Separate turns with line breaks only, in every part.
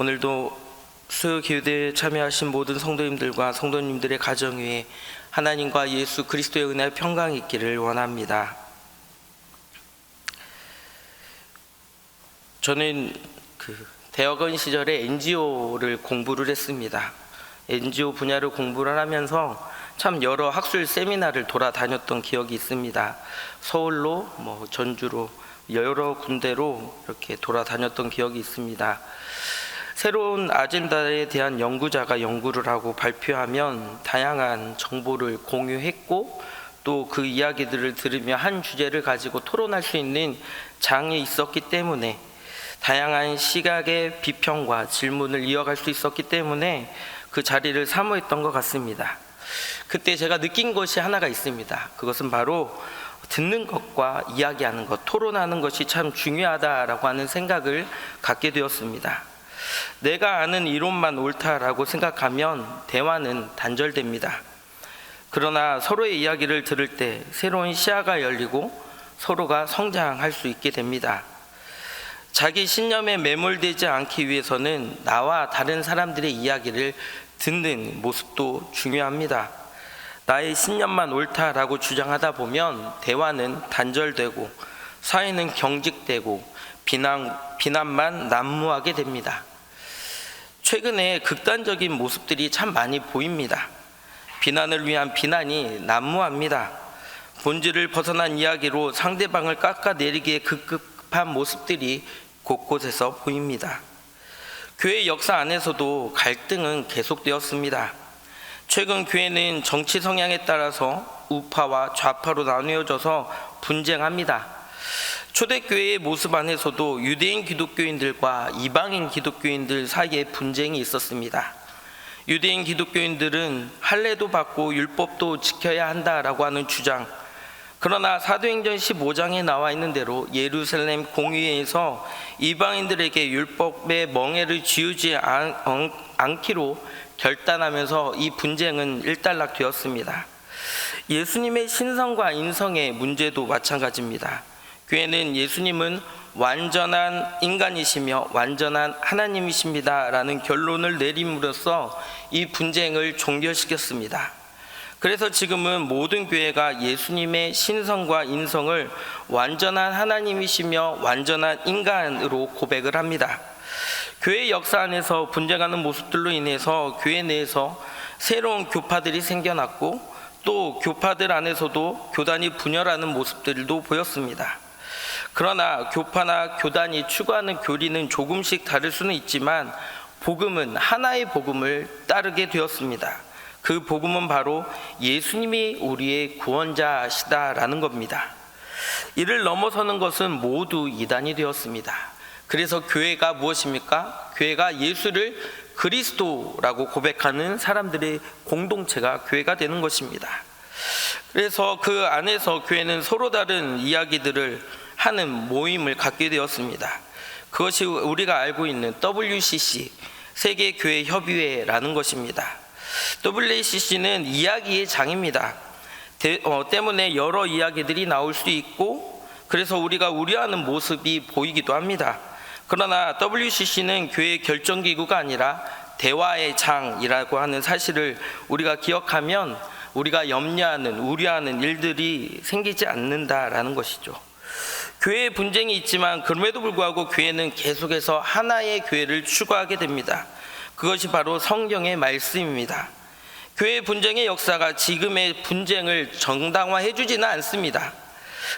오늘도 수요 기도에 참여하신 모든 성도님들과 성도님들의 가정 위에 하나님과 예수 그리스도의 은혜와 평강이 있기를 원합니다. 저는 대학원 시절에 NGO를 공부를 했습니다. NGO 분야를 공부를 하면서 참 여러 학술 세미나를 돌아다녔던 기억이 있습니다. 서울로 전주로 여러 군데로 이렇게 돌아다녔던 기억이 있습니다. 새로운 아젠다에 대한 연구자가 연구를 하고 발표하면 다양한 정보를 공유했고 또 그 이야기들을 들으며 한 주제를 가지고 토론할 수 있는 장이 있었기 때문에 다양한 시각의 비평과 질문을 이어갈 수 있었기 때문에 그 자리를 사모했던 것 같습니다. 그때 제가 느낀 것이 하나가 있습니다. 그것은 바로 듣는 것과 이야기하는 것, 토론하는 것이 참 중요하다라고 하는 생각을 갖게 되었습니다. 내가 아는 이론만 옳다라고 생각하면 대화는 단절됩니다. 그러나 서로의 이야기를 들을 때 새로운 시야가 열리고 서로가 성장할 수 있게 됩니다. 자기 신념에 매몰되지 않기 위해서는 나와 다른 사람들의 이야기를 듣는 모습도 중요합니다. 나의 신념만 옳다라고 주장하다 보면 대화는 단절되고 사회는 경직되고 비난만 난무하게 됩니다. 최근에 극단적인 모습들이 참 많이 보입니다. 비난을 위한 비난이 난무합니다. 본질을 벗어난 이야기로 상대방을 깎아내리기에 급급한 모습들이 곳곳에서 보입니다. 교회 역사 안에서도 갈등은 계속되었습니다. 최근 교회는 정치 성향에 따라서 우파와 좌파로 나누어져서 분쟁합니다. 초대교회의 모습 안에서도 유대인 기독교인들과 이방인 기독교인들 사이에 분쟁이 있었습니다. 유대인 기독교인들은 할례도 받고 율법도 지켜야 한다라고 하는 주장, 그러나 사도행전 15장에 나와 있는 대로 예루살렘 공의회에서 이방인들에게 율법의 멍에를 지우지 않기로 결단하면서 이 분쟁은 일단락되었습니다. 예수님의 신성과 인성의 문제도 마찬가지입니다. 교회는 예수님은 완전한 인간이시며 완전한 하나님이십니다 라는 결론을 내림으로써 이 분쟁을 종결시켰습니다. 그래서 지금은 모든 교회가 예수님의 신성과 인성을 완전한 하나님이시며 완전한 인간으로 고백을 합니다. 교회 역사 안에서 분쟁하는 모습들로 인해서 교회 내에서 새로운 교파들이 생겨났고 또 교파들 안에서도 교단이 분열하는 모습들도 보였습니다. 그러나 교파나 교단이 추구하는 교리는 조금씩 다를 수는 있지만 복음은 하나의 복음을 따르게 되었습니다. 그 복음은 바로 예수님이 우리의 구원자시다라는 겁니다. 이를 넘어서는 것은 모두 이단이 되었습니다. 그래서 교회가 무엇입니까? 교회가 예수를 그리스도라고 고백하는 사람들의 공동체가 교회가 되는 것입니다. 그래서 그 안에서 교회는 서로 다른 이야기들을 하는 모임을 갖게 되었습니다. 그것이 우리가 알고 있는 WCC, 세계교회협의회라는 것입니다. WCC는 이야기의 장입니다. 때문에 여러 이야기들이 나올 수 있고 그래서 우리가 우려하는 모습이 보이기도 합니다. 그러나 WCC는 교회의 결정기구가 아니라 대화의 장이라고 하는 사실을 우리가 기억하면 우리가 염려하는, 우려하는 일들이 생기지 않는다라는 것이죠. 교회에 분쟁이 있지만 그럼에도 불구하고 교회는 계속해서 하나의 교회를 추구하게 됩니다. 그것이 바로 성경의 말씀입니다. 교회 분쟁의 역사가 지금의 분쟁을 정당화해 주지는 않습니다.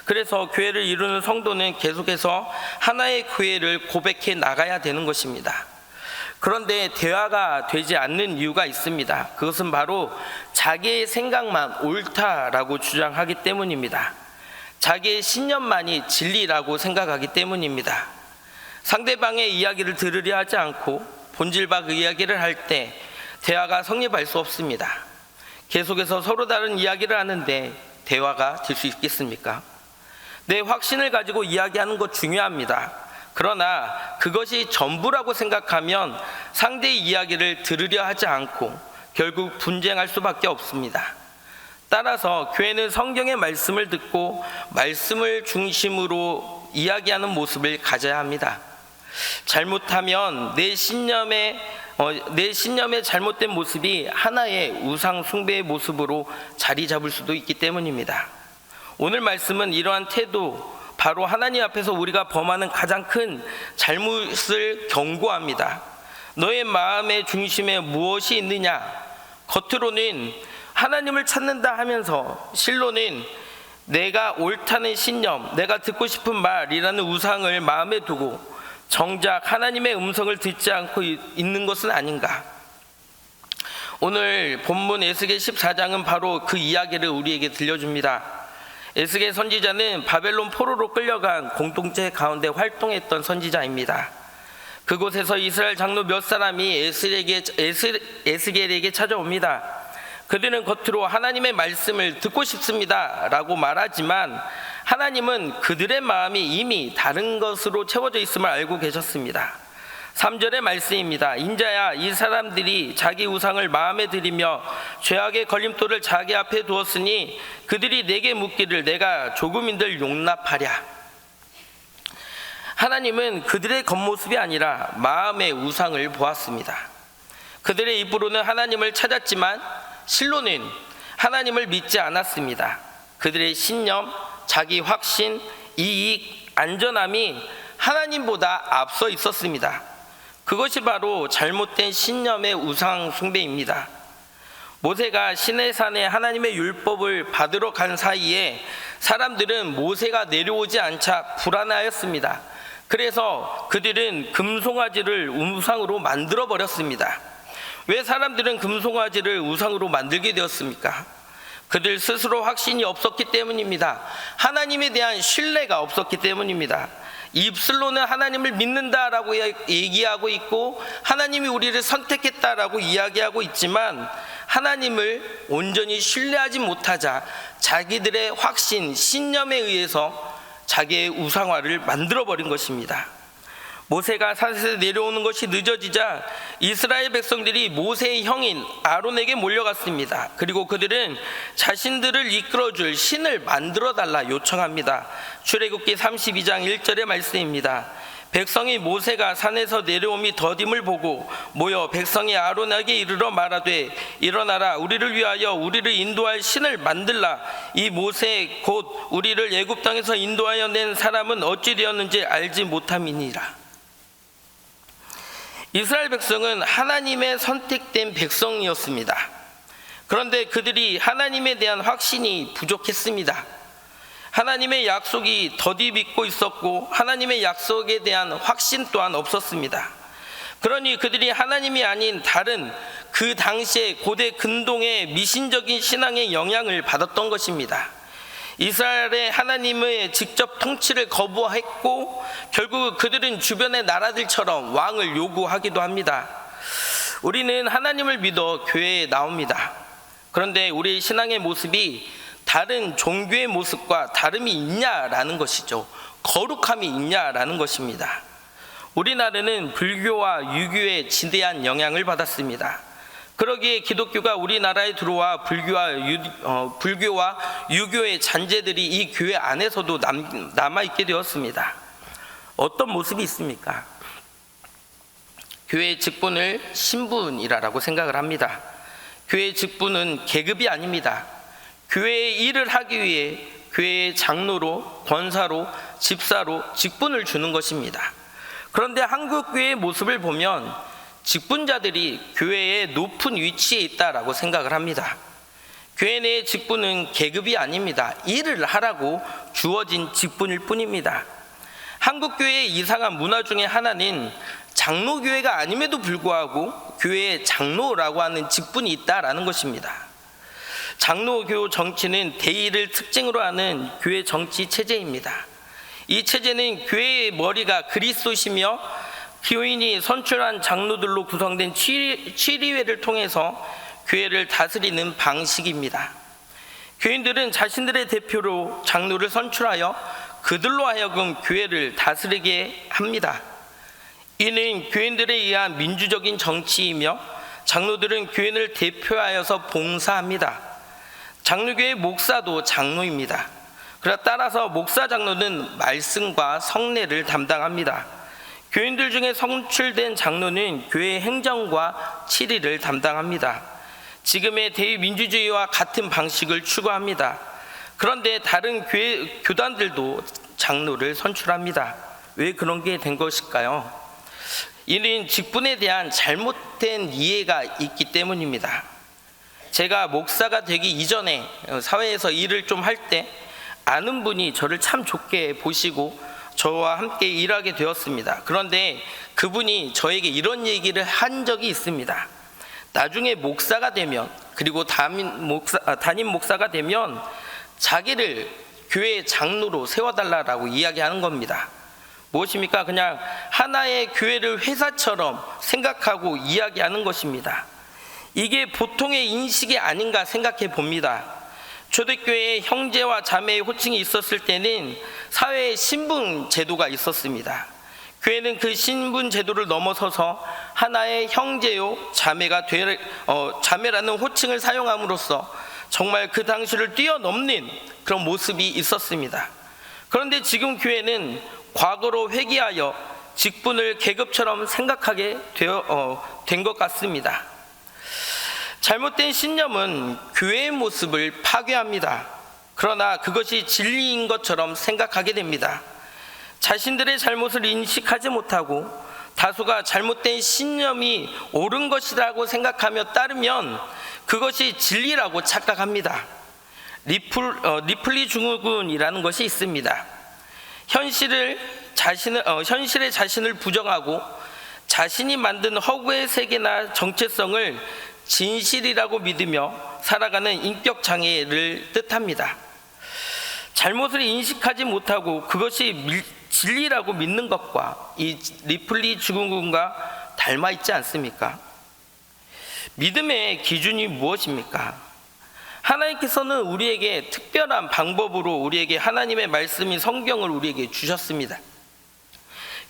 그래서 교회를 이루는 성도는 계속해서 하나의 교회를 고백해 나가야 되는 것입니다. 그런데 대화가 되지 않는 이유가 있습니다. 그것은 바로 자기의 생각만 옳다라고 주장하기 때문입니다. 자기의 신념만이 진리라고 생각하기 때문입니다. 상대방의 이야기를 들으려 하지 않고 본질과 그 이야기를 할 때 대화가 성립할 수 없습니다. 계속해서 서로 다른 이야기를 하는데 대화가 될 수 있겠습니까? 내 확신을 가지고 이야기하는 것 중요합니다. 그러나 그것이 전부라고 생각하면 상대의 이야기를 들으려 하지 않고 결국 분쟁할 수밖에 없습니다. 따라서 교회는 성경의 말씀을 듣고 말씀을 중심으로 이야기하는 모습을 가져야 합니다. 잘못하면 내 신념의 잘못된 모습이 하나의 우상 숭배의 모습으로 자리 잡을 수도 있기 때문입니다. 오늘 말씀은 이러한 태도, 바로 하나님 앞에서 우리가 범하는 가장 큰 잘못을 경고합니다. 너의 마음의 중심에 무엇이 있느냐? 겉으로는 하나님을 찾는다 하면서 실로는 내가 옳다는 신념, 내가 듣고 싶은 말이라는 우상을 마음에 두고 정작 하나님의 음성을 듣지 않고 있는 것은 아닌가? 오늘 본문 에스겔 14장은 바로 그 이야기를 우리에게 들려줍니다. 에스겔 선지자는 바벨론 포로로 끌려간 공동체 가운데 활동했던 선지자입니다. 그곳에서 이스라엘 장로 몇 사람이 에스겔에게 찾아옵니다. 그들은 겉으로 하나님의 말씀을 듣고 싶습니다 라고 말하지만 하나님은 그들의 마음이 이미 다른 것으로 채워져 있음을 알고 계셨습니다. 3절의 말씀입니다. 인자야, 이 사람들이 자기 우상을 마음에 들이며 죄악의 걸림돌을 자기 앞에 두었으니 그들이 내게 묻기를 내가 조금인들 용납하랴. 하나님은 그들의 겉모습이 아니라 마음의 우상을 보았습니다. 그들의 입으로는 하나님을 찾았지만 실로는 하나님을 믿지 않았습니다. 그들의 신념, 자기 확신, 이익, 안전함이 하나님보다 앞서 있었습니다. 그것이 바로 잘못된 신념의 우상 숭배입니다. 모세가 시내산에 하나님의 율법을 받으러 간 사이에 사람들은 모세가 내려오지 않자 불안해하였습니다. 그래서 그들은 금송아지를 우상으로 만들어 버렸습니다. 왜 사람들은 금송아지를 우상으로 만들게 되었습니까? 그들 스스로 확신이 없었기 때문입니다. 하나님에 대한 신뢰가 없었기 때문입니다. 입술로는 하나님을 믿는다라고 얘기하고 있고 하나님이 우리를 선택했다라고 이야기하고 있지만 하나님을 온전히 신뢰하지 못하자 자기들의 확신, 신념에 의해서 자기의 우상화를 만들어버린 것입니다. 모세가 산에서 내려오는 것이 늦어지자 이스라엘 백성들이 모세의 형인 아론에게 몰려갔습니다. 그리고 그들은 자신들을 이끌어줄 신을 만들어달라 요청합니다. 출애굽기 32장 1절의 말씀입니다. 백성이 모세가 산에서 내려옴이 더딤을 보고 모여 백성이 아론에게 이르러 말하되 일어나라, 우리를 위하여 우리를 인도할 신을 만들라. 이 모세 곧 우리를 애굽 땅에서 인도하여 낸 사람은 어찌 되었는지 알지 못함이니라. 이스라엘 백성은 하나님의 선택된 백성이었습니다. 그런데 그들이 하나님에 대한 확신이 부족했습니다. 하나님의 약속이 더디 믿고 있었고 하나님의 약속에 대한 확신 또한 없었습니다. 그러니 그들이 하나님이 아닌 다른 그 당시에 고대 근동의 미신적인 신앙의 영향을 받았던 것입니다. 이스라엘의 하나님의 직접 통치를 거부했고 결국 그들은 주변의 나라들처럼 왕을 요구하기도 합니다. 우리는 하나님을 믿어 교회에 나옵니다. 그런데 우리의 신앙의 모습이 다른 종교의 모습과 다름이 있냐라는 것이죠. 거룩함이 있냐라는 것입니다. 우리나라는 불교와 유교에 지대한 영향을 받았습니다. 그러기에 기독교가 우리나라에 들어와 불교와 유교의 잔재들이 이 교회 안에서도 남아있게 되었습니다. 어떤 모습이 있습니까? 교회의 직분을 신분이라고 생각을 합니다. 교회의 직분은 계급이 아닙니다. 교회의 일을 하기 위해 교회의 장로로, 권사로, 집사로 직분을 주는 것입니다. 그런데 한국 교회의 모습을 보면 직분자들이 교회의 높은 위치에 있다라고 생각을 합니다. 교회 내의 직분은 계급이 아닙니다. 일을 하라고 주어진 직분일 뿐입니다. 한국 교회의 이상한 문화 중에 하나는 장로교회가 아님에도 불구하고 교회에 장로라고 하는 직분이 있다라는 것입니다. 장로교 정치는 대의를 특징으로 하는 교회 정치 체제입니다. 이 체제는 교회의 머리가 그리스도시며 교인이 선출한 장로들로 구성된 취리회를 통해서 교회를 다스리는 방식입니다. 교인들은 자신들의 대표로 장로를 선출하여 그들로 하여금 교회를 다스리게 합니다. 이는 교인들에 의한 민주적인 정치이며 장로들은 교인을 대표하여서 봉사합니다. 장로교의 목사도 장로입니다. 그러나 따라서 목사 장로는 말씀과 성례를 담당합니다. 교인들 중에 선출된 장로는 교회 행정과 치리를 담당합니다. 지금의 대의민주주의와 같은 방식을 추구합니다. 그런데 다른 교단들도 장로를 선출합니다. 왜 그런 게 된 것일까요? 이는 직분에 대한 잘못된 이해가 있기 때문입니다. 제가 목사가 되기 이전에 사회에서 일을 좀 할 때 아는 분이 저를 참 좋게 보시고 저와 함께 일하게 되었습니다. 그런데 그분이 저에게 이런 얘기를 한 적이 있습니다. 나중에 목사가 되면, 그리고 담임 목사가 되면 자기를 교회 장로로 세워달라고 이야기하는 겁니다. 무엇입니까? 그냥 하나의 교회를 회사처럼 생각하고 이야기하는 것입니다. 이게 보통의 인식이 아닌가 생각해 봅니다. 초대교회에 형제와 자매의 호칭이 있었을 때는 사회에 신분 제도가 있었습니다. 교회는 그 신분 제도를 넘어서서 하나의 형제요 자매라는 호칭을 사용함으로써 정말 그 당시를 뛰어넘는 그런 모습이 있었습니다. 그런데 지금 교회는 과거로 회귀하여 직분을 계급처럼 생각하게 된 것 같습니다. 잘못된 신념은 교회의 모습을 파괴합니다. 그러나 그것이 진리인 것처럼 생각하게 됩니다. 자신들의 잘못을 인식하지 못하고 다수가 잘못된 신념이 옳은 것이라고 생각하며 따르면 그것이 진리라고 착각합니다. 리플리 증후군이라는 것이 있습니다. 현실에 자신을 부정하고 자신이 만든 허구의 세계나 정체성을 진실이라고 믿으며 살아가는 인격 장애를 뜻합니다. 잘못을 인식하지 못하고 그것이 진리라고 믿는 것과 이 리플리 증후군과 닮아 있지 않습니까? 믿음의 기준이 무엇입니까? 하나님께서는 우리에게 특별한 방법으로 우리에게 하나님의 말씀인 성경을 우리에게 주셨습니다.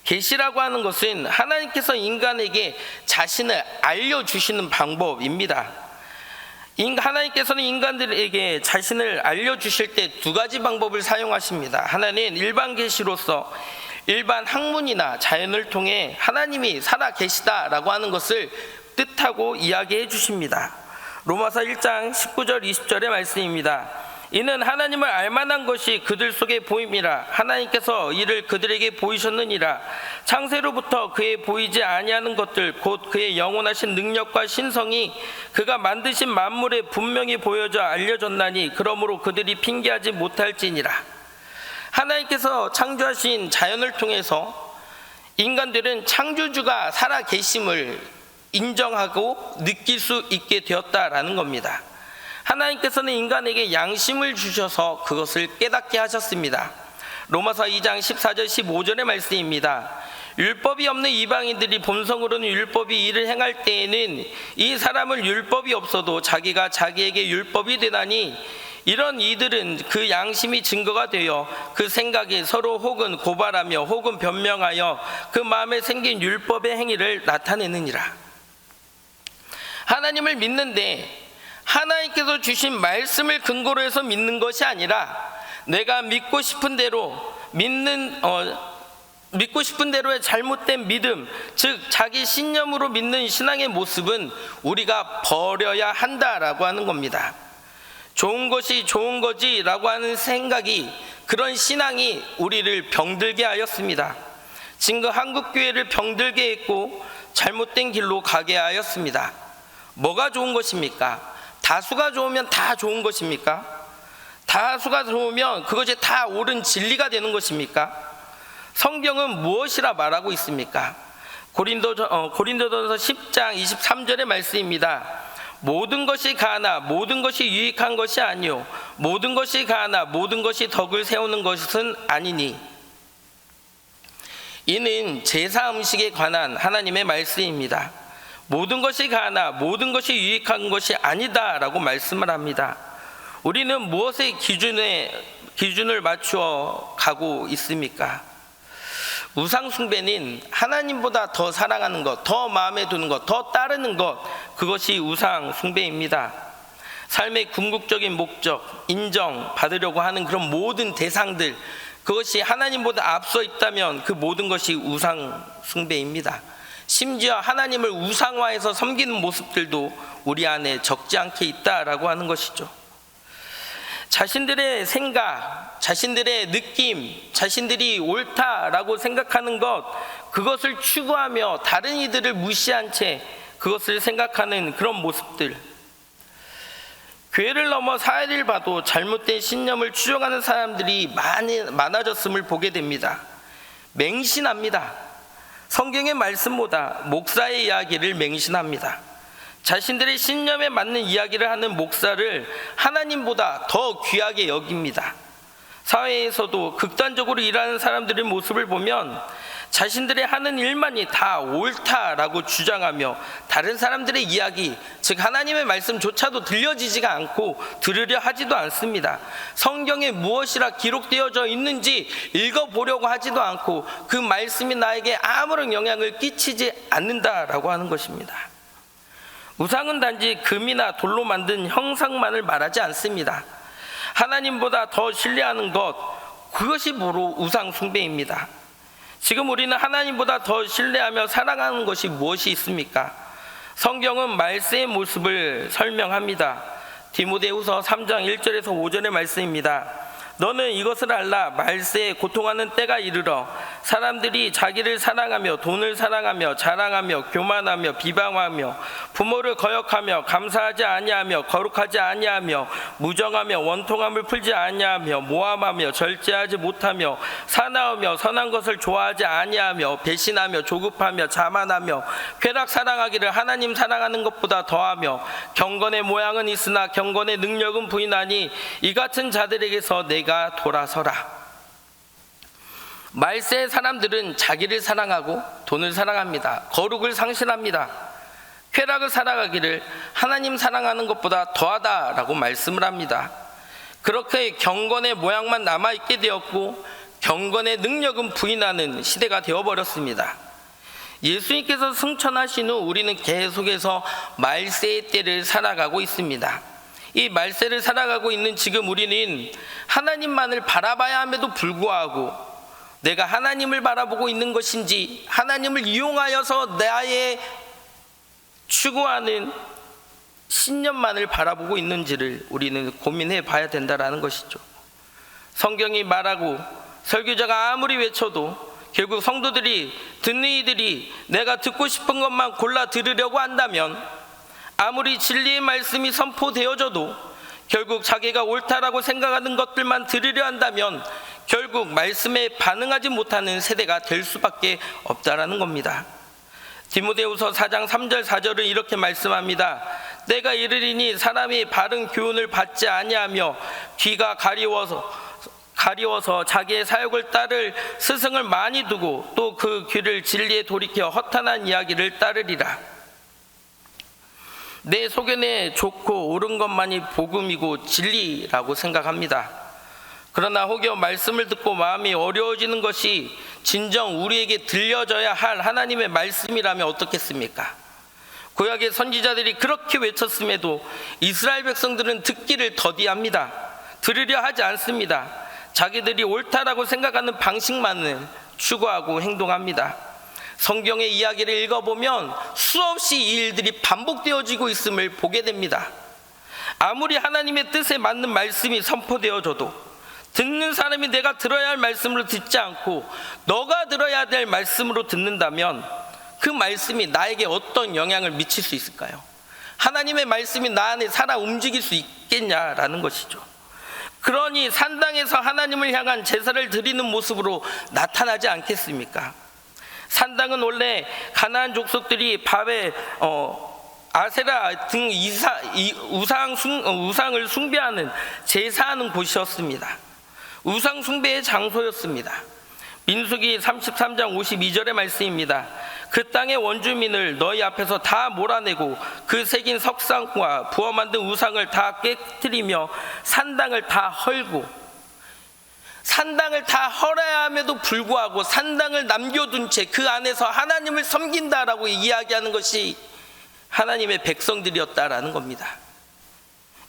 계시라고 하는 것은 하나님께서 인간에게 자신을 알려주시는 방법입니다. 하나님께서는 인간들에게 자신을 알려주실 때 두 가지 방법을 사용하십니다. 하나는 일반 계시로서 일반 학문이나 자연을 통해 하나님이 살아 계시다라고 하는 것을 뜻하고 이야기해 주십니다. 로마서 1장 19절 20절의 말씀입니다. 이는 하나님을 알만한 것이 그들 속에 보임이라. 하나님께서 이를 그들에게 보이셨느니라. 창세로부터 그의 보이지 아니하는 것들 곧 그의 영원하신 능력과 신성이 그가 만드신 만물에 분명히 보여져 알려졌나니 그러므로 그들이 핑계하지 못할지니라. 하나님께서 창조하신 자연을 통해서 인간들은 창조주가 살아 계심을 인정하고 느낄 수 있게 되었다라는 겁니다. 하나님께서는 인간에게 양심을 주셔서 그것을 깨닫게 하셨습니다. 로마서 2장 14절 15절의 말씀입니다. 율법이 없는 이방인들이 본성으로는 율법이 일을 행할 때에는 이 사람은 율법이 없어도 자기가 자기에게 율법이 되나니 이런 이들은 그 양심이 증거가 되어 그 생각이 서로 혹은 고발하며 혹은 변명하여 그 마음에 생긴 율법의 행위를 나타내느니라. 하나님을 믿는데 하나님께서 주신 말씀을 근거로 해서 믿는 것이 아니라 내가 믿고 싶은 대로의 잘못된 믿음, 즉 자기 신념으로 믿는 신앙의 모습은 우리가 버려야 한다라고 하는 겁니다. 좋은 것이 좋은 거지라고 하는 생각이, 그런 신앙이 우리를 병들게 하였습니다. 지금 한국교회를 병들게 했고 잘못된 길로 가게 하였습니다. 뭐가 좋은 것입니까? 다수가 좋으면 다 좋은 것입니까? 다수가 좋으면 그것이 다 옳은 진리가 되는 것입니까? 성경은 무엇이라 말하고 있습니까? 고린도전서 10장 23절의 말씀입니다. 모든 것이 가하나 모든 것이 유익한 것이 아니요 모든 것이 가하나 모든 것이 덕을 세우는 것은 아니니. 이는 제사 음식에 관한 하나님의 말씀입니다. 모든 것이 가하나 모든 것이 유익한 것이 아니다 라고 말씀을 합니다. 우리는 무엇의 기준을 맞추어 가고 있습니까? 우상숭배는 하나님보다 더 사랑하는 것, 더 마음에 두는 것, 더 따르는 것, 그것이 우상숭배입니다. 삶의 궁극적인 목적, 인정받으려고 하는 그런 모든 대상들, 그것이 하나님보다 앞서 있다면 그 모든 것이 우상 숭배입니다. 심지어 하나님을 우상화해서 섬기는 모습들도 우리 안에 적지 않게 있다라고 하는 것이죠. 자신들의 생각, 자신들의 느낌, 자신들이 옳다라고 생각하는 것, 그것을 추구하며 다른 이들을 무시한 채 그것을 생각하는 그런 모습들. 교회를 넘어 사회를 봐도 잘못된 신념을 추종하는 사람들이 많아졌음을 보게 됩니다. 맹신합니다. 성경의 말씀보다 목사의 이야기를 맹신합니다. 자신들의 신념에 맞는 이야기를 하는 목사를 하나님보다 더 귀하게 여깁니다. 사회에서도 극단적으로 일하는 사람들의 모습을 보면 자신들의 하는 일만이 다 옳다라고 주장하며 다른 사람들의 이야기, 즉 하나님의 말씀조차도 들려지지가 않고 들으려 하지도 않습니다. 성경에 무엇이라 기록되어져 있는지 읽어보려고 하지도 않고 그 말씀이 나에게 아무런 영향을 끼치지 않는다라고 하는 것입니다. 우상은 단지 금이나 돌로 만든 형상만을 말하지 않습니다. 하나님보다 더 신뢰하는 것, 그것이 바로 우상 숭배입니다. 지금 우리는 하나님보다 더 신뢰하며 사랑하는 것이 무엇이 있습니까? 성경은 말세의 모습을 설명합니다. 디모데후서 3장 1절에서 5절의 말씀입니다. 너는 이것을 알라. 말세에 고통하는 때가 이르러 사람들이 자기를 사랑하며 돈을 사랑하며 자랑하며 교만하며 비방하며 부모를 거역하며 감사하지 아니하며 거룩하지 아니하며 무정하며 원통함을 풀지 아니하며 모함하며 절제하지 못하며 사나우며 선한 것을 좋아하지 아니하며 배신하며 조급하며 자만하며 쾌락 사랑하기를 하나님 사랑하는 것보다 더하며 경건의 모양은 있으나 경건의 능력은 부인하니 이 같은 자들에게서 내가 돌아서라. 말세의 사람들은 자기를 사랑하고 돈을 사랑합니다. 거룩을 상실합니다. 쾌락을 살아가기를 하나님 사랑하는 것보다 더하다라고 말씀을 합니다. 그렇게 경건의 모양만 남아있게 되었고 경건의 능력은 부인하는 시대가 되어버렸습니다. 예수님께서 승천하신 후 우리는 계속해서 말세의 때를 살아가고 있습니다. 이 말세를 살아가고 있는 지금 우리는 하나님만을 바라봐야 함에도 불구하고 내가 하나님을 바라보고 있는 것인지 하나님을 이용하여서 나의 추구하는 신념만을 바라보고 있는지를 우리는 고민해 봐야 된다는 것이죠. 성경이 말하고 설교자가 아무리 외쳐도 결국 성도들이 듣는 이들이 내가 듣고 싶은 것만 골라 들으려고 한다면 아무리 진리의 말씀이 선포되어져도 결국 자기가 옳다라고 생각하는 것들만 들으려 한다면 결국 말씀에 반응하지 못하는 세대가 될 수밖에 없다라는 겁니다. 디모데후서 4장 3절 4절을 이렇게 말씀합니다. 내가 이르리니 사람이 바른 교훈을 받지 아니하며 귀가 가리워서 자기의 사욕을 따를 스승을 많이 두고 또 그 귀를 진리에 돌이켜 허탄한 이야기를 따르리라. 내 소견에 좋고 옳은 것만이 복음이고 진리라고 생각합니다. 그러나 혹여 말씀을 듣고 마음이 어려워지는 것이 진정 우리에게 들려져야 할 하나님의 말씀이라면 어떻겠습니까? 구약의 선지자들이 그렇게 외쳤음에도 이스라엘 백성들은 듣기를 더디합니다. 들으려 하지 않습니다. 자기들이 옳다라고 생각하는 방식만을 추구하고 행동합니다. 성경의 이야기를 읽어보면 수없이 이 일들이 반복되어지고 있음을 보게 됩니다. 아무리 하나님의 뜻에 맞는 말씀이 선포되어져도 듣는 사람이 내가 들어야 할 말씀으로 듣지 않고 너가 들어야 될 말씀으로 듣는다면 그 말씀이 나에게 어떤 영향을 미칠 수 있을까요? 하나님의 말씀이 나 안에 살아 움직일 수 있겠냐라는 것이죠. 그러니 산당에서 하나님을 향한 제사를 드리는 모습으로 나타나지 않겠습니까? 산당은 원래 가나안 족속들이 밤에 아세라 등 우상을 숭배하는 제사하는 곳이었습니다. 우상 숭배의 장소였습니다. 민수기 33장 52절의 말씀입니다. 그 땅의 원주민을 너희 앞에서 다 몰아내고 그 새긴 석상과 부어 만든 우상을 다 깨뜨리며 산당을 다 헐고, 산당을 다 헐어야 함에도 불구하고 산당을 남겨둔 채 그 안에서 하나님을 섬긴다라고 이야기하는 것이 하나님의 백성들이었다라는 겁니다.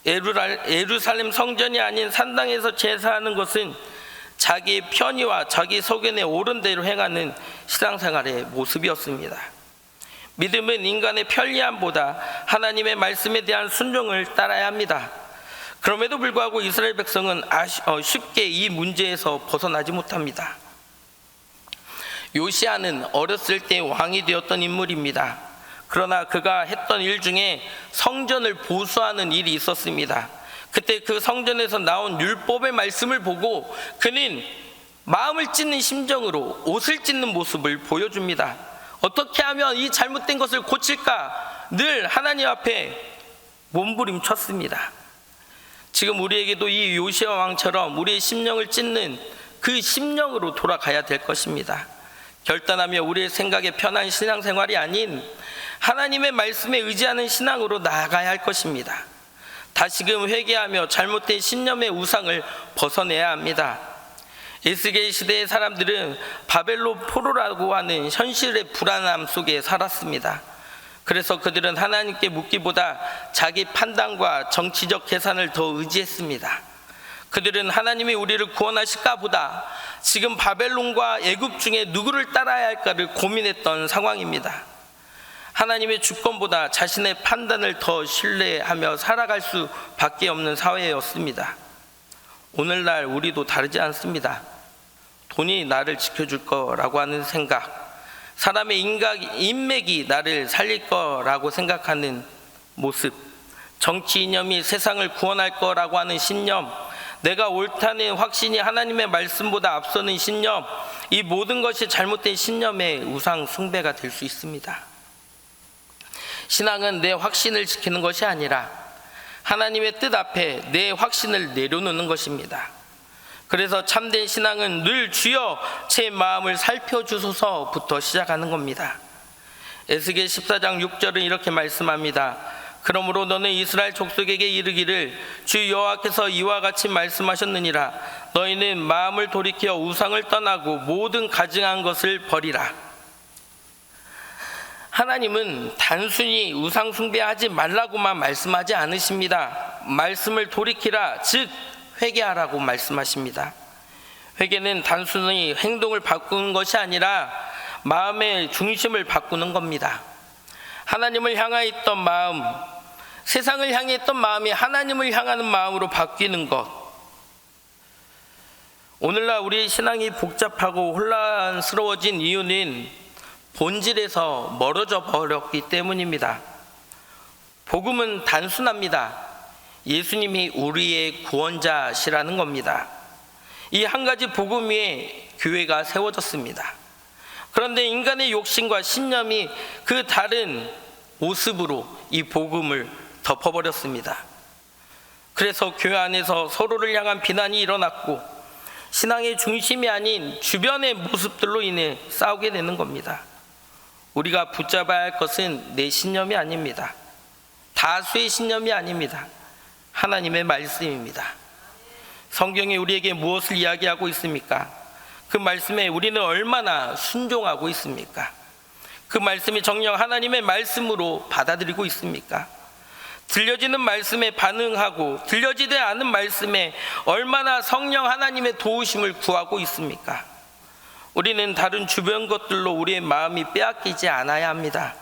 예루살렘 성전이 아닌 산당에서 제사하는 것은 자기의 편의와 자기 소견에 옳은 대로 행하는 신앙생활의 모습이었습니다. 믿음은 인간의 편리함보다 하나님의 말씀에 대한 순종을 따라야 합니다. 그럼에도 불구하고 이스라엘 백성은 쉽게 이 문제에서 벗어나지 못합니다. 요시야는 어렸을 때 왕이 되었던 인물입니다. 그러나 그가 했던 일 중에 성전을 보수하는 일이 있었습니다. 그때 그 성전에서 나온 율법의 말씀을 보고 그는 마음을 찢는 심정으로 옷을 찢는 모습을 보여줍니다. 어떻게 하면 이 잘못된 것을 고칠까 늘 하나님 앞에 몸부림쳤습니다. 지금 우리에게도 이 요시야 왕처럼 우리의 심령을 찢는 그 심령으로 돌아가야 될 것입니다. 결단하며 우리의 생각에 편한 신앙생활이 아닌 하나님의 말씀에 의지하는 신앙으로 나아가야 할 것입니다. 다시금 회개하며 잘못된 신념의 우상을 벗어내야 합니다. 에스겔 시대의 사람들은 바벨론 포로라고 하는 현실의 불안함 속에 살았습니다. 그래서 그들은 하나님께 묻기보다 자기 판단과 정치적 계산을 더 의지했습니다. 그들은 하나님이 우리를 구원하실까 보다 지금 바벨론과 애굽 중에 누구를 따라야 할까를 고민했던 상황입니다. 하나님의 주권보다 자신의 판단을 더 신뢰하며 살아갈 수밖에 없는 사회였습니다. 오늘날 우리도 다르지 않습니다. 돈이 나를 지켜줄 거라고 하는 생각, 사람의 인맥이 나를 살릴 거라고 생각하는 모습, 정치 이념이 세상을 구원할 거라고 하는 신념, 내가 옳다는 확신이 하나님의 말씀보다 앞서는 신념, 이 모든 것이 잘못된 신념의 우상 숭배가 될 수 있습니다. 신앙은 내 확신을 지키는 것이 아니라 하나님의 뜻 앞에 내 확신을 내려놓는 것입니다. 그래서 참된 신앙은 늘 주여 제 마음을 살펴주소서부터 시작하는 겁니다. 에스겔 14장 6절은 이렇게 말씀합니다. 그러므로 너는 이스라엘 족속에게 이르기를 주 여호와께서 이와 같이 말씀하셨느니라. 너희는 마음을 돌이켜 우상을 떠나고 모든 가증한 것을 버리라. 하나님은 단순히 우상 숭배하지 말라고만 말씀하지 않으십니다. 말씀을 돌이키라, 즉 회개하라고 말씀하십니다. 회개는 단순히 행동을 바꾸는 것이 아니라 마음의 중심을 바꾸는 겁니다. 하나님을 향해 있던 마음, 세상을 향해 있던 마음이 하나님을 향하는 마음으로 바뀌는 것. 오늘날 우리의 신앙이 복잡하고 혼란스러워진 이유는 본질에서 멀어져 버렸기 때문입니다. 복음은 단순합니다. 예수님이 우리의 구원자시라는 겁니다. 이 한 가지 복음 위에 교회가 세워졌습니다. 그런데 인간의 욕심과 신념이 그 다른 모습으로 이 복음을 덮어버렸습니다. 그래서 교회 안에서 서로를 향한 비난이 일어났고 신앙의 중심이 아닌 주변의 모습들로 인해 싸우게 되는 겁니다. 우리가 붙잡아야 할 것은 내 신념이 아닙니다. 다수의 신념이 아닙니다. 하나님의 말씀입니다. 성경이 우리에게 무엇을 이야기하고 있습니까? 그 말씀에 우리는 얼마나 순종하고 있습니까? 그 말씀이 정녕 하나님의 말씀으로 받아들이고 있습니까? 들려지는 말씀에 반응하고 들려지지 않은 말씀에 얼마나 성령 하나님의 도우심을 구하고 있습니까? 우리는 다른 주변 것들로 우리의 마음이 빼앗기지 않아야 합니다.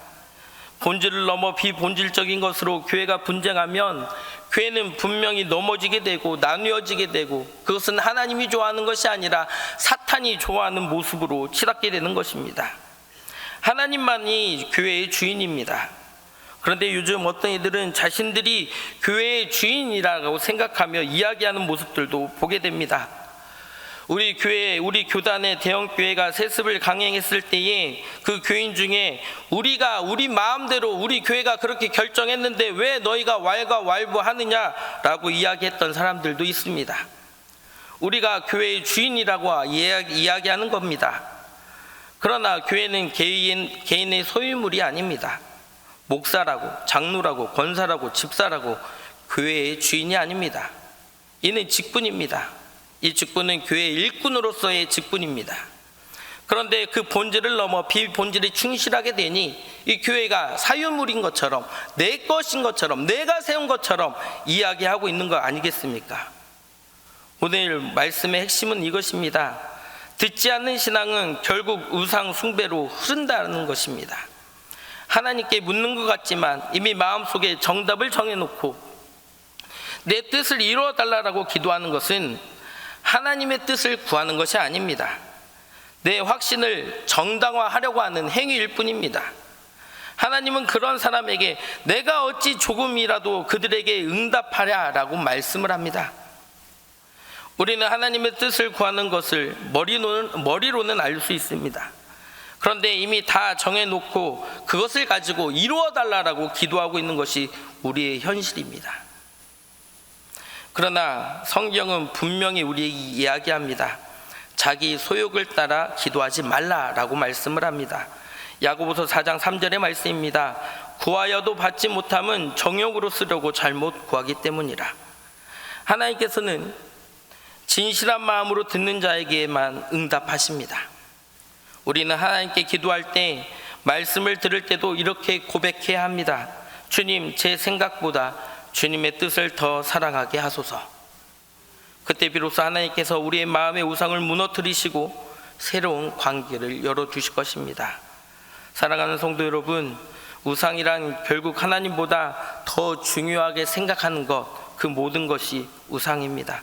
본질을 넘어 비본질적인 것으로 교회가 분쟁하면 교회는 분명히 넘어지게 되고 나뉘어지게 되고 그것은 하나님이 좋아하는 것이 아니라 사탄이 좋아하는 모습으로 치닫게 되는 것입니다. 하나님만이 교회의 주인입니다. 그런데 요즘 어떤 이들은 자신들이 교회의 주인이라고 생각하며 이야기하는 모습들도 보게 됩니다. 우리 교회, 우리 교단의 대형교회가 세습을 강행했을 때에 그 교인 중에 우리 마음대로 우리 교회가 그렇게 결정했는데 왜 너희가 왈가왈부하느냐라고 이야기했던 사람들도 있습니다. 우리가 교회의 주인이라고 이야기하는 겁니다. 그러나 교회는 개인의 소유물이 아닙니다. 목사라고, 장로라고, 권사라고, 집사라고 교회의 주인이 아닙니다. 이는 직분입니다. 이 직분은 교회의 일꾼으로서의 직분입니다. 그런데 그 본질을 넘어 비본질에 충실하게 되니 이 교회가 사유물인 것처럼 내 것인 것처럼 내가 세운 것처럼 이야기하고 있는 거 아니겠습니까? 오늘 말씀의 핵심은 이것입니다. 듣지 않는 신앙은 결국 우상 숭배로 흐른다는 것입니다. 하나님께 묻는 것 같지만 이미 마음속에 정답을 정해놓고 내 뜻을 이루어 달라고 기도하는 것은 하나님의 뜻을 구하는 것이 아닙니다. 내 확신을 정당화하려고 하는 행위일 뿐입니다. 하나님은 그런 사람에게 내가 어찌 조금이라도 그들에게 응답하랴라고 말씀을 합니다. 우리는 하나님의 뜻을 구하는 것을 머리로는 알 수 있습니다. 그런데 이미 다 정해놓고 그것을 가지고 이루어 달라고 기도하고 있는 것이 우리의 현실입니다. 그러나 성경은 분명히 우리에게 이야기합니다. 자기 소욕을 따라 기도하지 말라라고 말씀을 합니다. 야고보서 4장 3절의 말씀입니다. 구하여도 받지 못함은 정욕으로 쓰려고 잘못 구하기 때문이라. 하나님께서는 진실한 마음으로 듣는 자에게만 응답하십니다. 우리는 하나님께 기도할 때, 말씀을 들을 때도 이렇게 고백해야 합니다. 주님, 제 생각보다 주님의 뜻을 더 사랑하게 하소서. 그때 비로소 하나님께서 우리의 마음의 우상을 무너뜨리시고 새로운 관계를 열어주실 것입니다. 사랑하는 성도 여러분, 우상이란 결국 하나님보다 더 중요하게 생각하는 것, 그 모든 것이 우상입니다.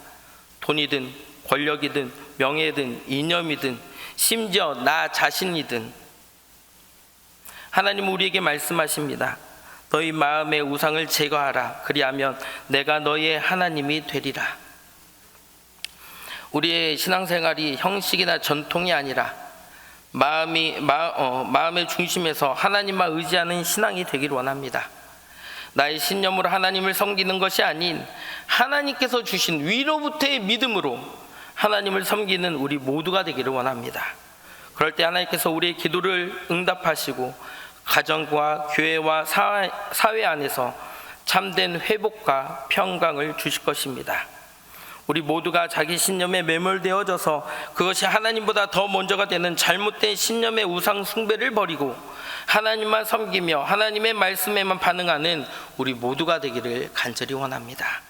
돈이든 권력이든 명예든 이념이든 심지어 나 자신이든 하나님은 우리에게 말씀하십니다. 너희 마음의 우상을 제거하라. 그리하면 내가 너희의 하나님이 되리라. 우리의 신앙생활이 형식이나 전통이 아니라 마음의 중심에서 하나님만 의지하는 신앙이 되길 원합니다. 나의 신념으로 하나님을 섬기는 것이 아닌 하나님께서 주신 위로부터의 믿음으로 하나님을 섬기는 우리 모두가 되기를 원합니다. 그럴 때 하나님께서 우리의 기도를 응답하시고 가정과 교회와 사회 안에서 참된 회복과 평강을 주실 것입니다. 우리 모두가 자기 신념에 매몰되어져서 그것이 하나님보다 더 먼저가 되는 잘못된 신념의 우상 숭배를 버리고 하나님만 섬기며 하나님의 말씀에만 반응하는 우리 모두가 되기를 간절히 원합니다.